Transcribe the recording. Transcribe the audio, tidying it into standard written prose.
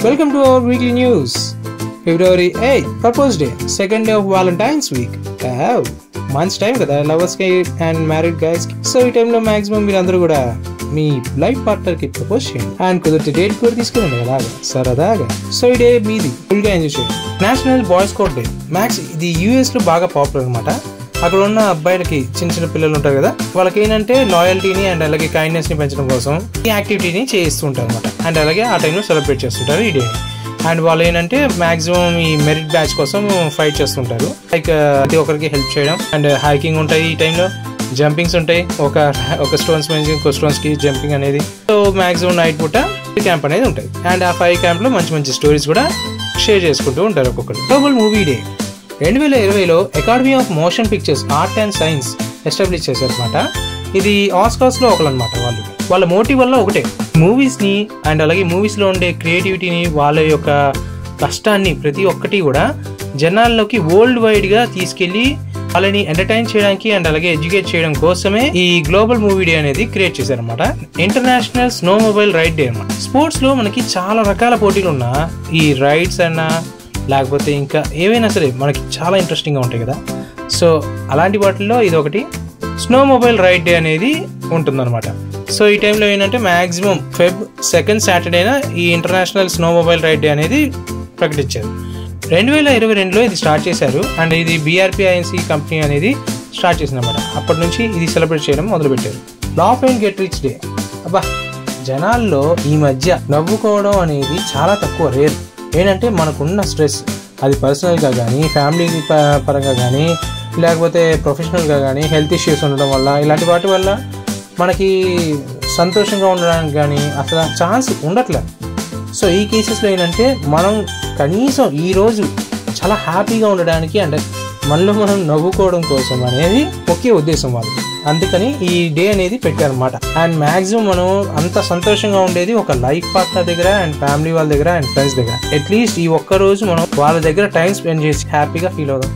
Welcome to our weekly news. February 8th, Proposed Day, second day of Valentine's week. Oh, months time కదా lovers కి and married guys కి. So ఈ టైంలో maximum మీరందరూ కూడా మీ life partner కి propose చేయండి అండ్ కుదిరితే డేట్ కూడా తీసుకురండి అలాగా సరదాగా. సో ఈ డే మీది ఫుల్ గా ఎంజాయ్ చేయండి. National boys code day. Max ఇది యూఎస్ లో బాగా పాపులర్ అనమాట. అక్కడ ఉన్న అబ్బాయిలకి చిన్న చిన్న పిల్లలు ఉంటారు కదా, వాళ్ళకి ఏంటంటే లాయల్టీని అండ్ అలాగే కైండ్నెస్ ని పెంచడం కోసం ఈ యాక్టివిటీని చేస్తూ ఉంటారు అనమాట. అండ్ అలాగే ఆ టైంలో సెలబ్రేట్ చేస్తుంటారు ఈ డేని. అండ్ వాళ్ళు ఏంటంటే మాక్సిమం ఈ మెరిట్ బ్యాచ్ కోసం ఫైట్ చేస్తుంటారు. లైక్ ప్రతి ఒక్కరికి హెల్ప్ చేయడం అండ్ హైకింగ్ ఉంటాయి ఈ టైంలో, జంపింగ్స్ ఉంటాయి, ఒక స్టోన్స్ నుంచి ఇంకో స్టోన్స్ కి జంపింగ్ అనేది. సో మాక్సిమం నైట్ పూట క్యాంప్ అనేది ఉంటుంది. అండ్ ఆ 5 క్యాంప్ లో మంచి మంచి స్టోరీస్ కూడా షేర్ చేసుకుంటూ ఉంటారు ఒక్కొక్కరు. గ్లోబల్ మూవీ డే 2020లో academy of motion pictures art and science establish చేశారనమాట. ఇది ఆస్కార్స్ లో ఒకరనమాట. వాళ్ళ మోటివ్ వల్ల ఒకటే, మూవీస్ ని అండ్ అలాగే మూవీస్ లో ఉండే క్రియేటివిటీని, వాళ్ళ యొక్క కష్టాన్ని ప్రతి ఒక్కటి కూడా జనాల్లోకి వరల్డ్ వైడ్ గా తీసుకెళ్లి వాళ్ళని ఎంటర్టైన్ చేయడానికి అండ్ అలాగే ఎడ్యుకేట్ చేయడం కోసమే ఈ గ్లోబల్ మూవీ డే అనేది క్రియేట్ చేశారనమాట. International snowmobile ride day అనమాట. స్పోర్ట్స్ లో మనకి చాలా రకాల పోటీలు ఉన్నా ఈ రైడ్స్ అన్నా లేకపోతే ఇంకా ఏవైనా సరే మనకి చాలా ఇంట్రెస్టింగ్ గా ఉంటాయి కదా. సో అలాంటి వాటిల్లో ఇది ఒకటి, స్నో మొబైల్ రైడ్ డే అనేది ఉంటుందన్నమాట. సో ఈ టైంలో ఏంటంటే మాక్సిమం Feb 2nd సాటర్డేన ఈ international snowmobile ride day అనేది ప్రకటించారు. 2022లో ఇది స్టార్ట్ చేశారు అండ్ ఇది BRPINC కంపెనీ అనేది స్టార్ట్ చేసిందన్నమాట. అప్పటి నుంచి ఇది సెలబ్రేట్ చేయడం మొదలుపెట్టారు. Laugh and get rich day. అబ్బా, జనాల్లో ఈ మధ్య నవ్వుకోవడం అనేది చాలా తక్కువ, రేర్. ఏంటంటే మనకున్న స్ట్రెస్, అది పర్సనల్గా కానీ, ఫ్యామిలీ పరంగా కానీ, లేకపోతే ప్రొఫెషనల్గా కానీ, హెల్త్ ఇష్యూస్ ఉండడం వల్ల, ఇలాంటి వాటి వల్ల మనకి సంతోషంగా ఉండడానికి కానీ అసలు ఛాన్స్ ఉండట్లేదు. సో ఈ కేసెస్లో ఏంటంటే మనం కనీసం ఈరోజు చాలా హ్యాపీగా ఉండడానికి అండ్ మనలో మనం నవ్వుకోవడం కోసం అనేది ఒకే ఉద్దేశం వాళ్ళు. అందుకని ఈ డే అనేది పెట్టారనమాట. అండ్ మాక్సిమం మనం అంత సంతోషంగా ఉండేది ఒక లైఫ్ పార్ట్నర్ దగ్గర అండ్ ఫ్యామిలీ వాళ్ళ దగ్గర అండ్ ఫ్రెండ్స్ దగ్గర. అట్లీస్ట్ ఈ ఒక్క రోజు మనం వాళ్ళ దగ్గర టైం స్పెండ్ చేసి హ్యాపీగా ఫీల్ అవుదాం.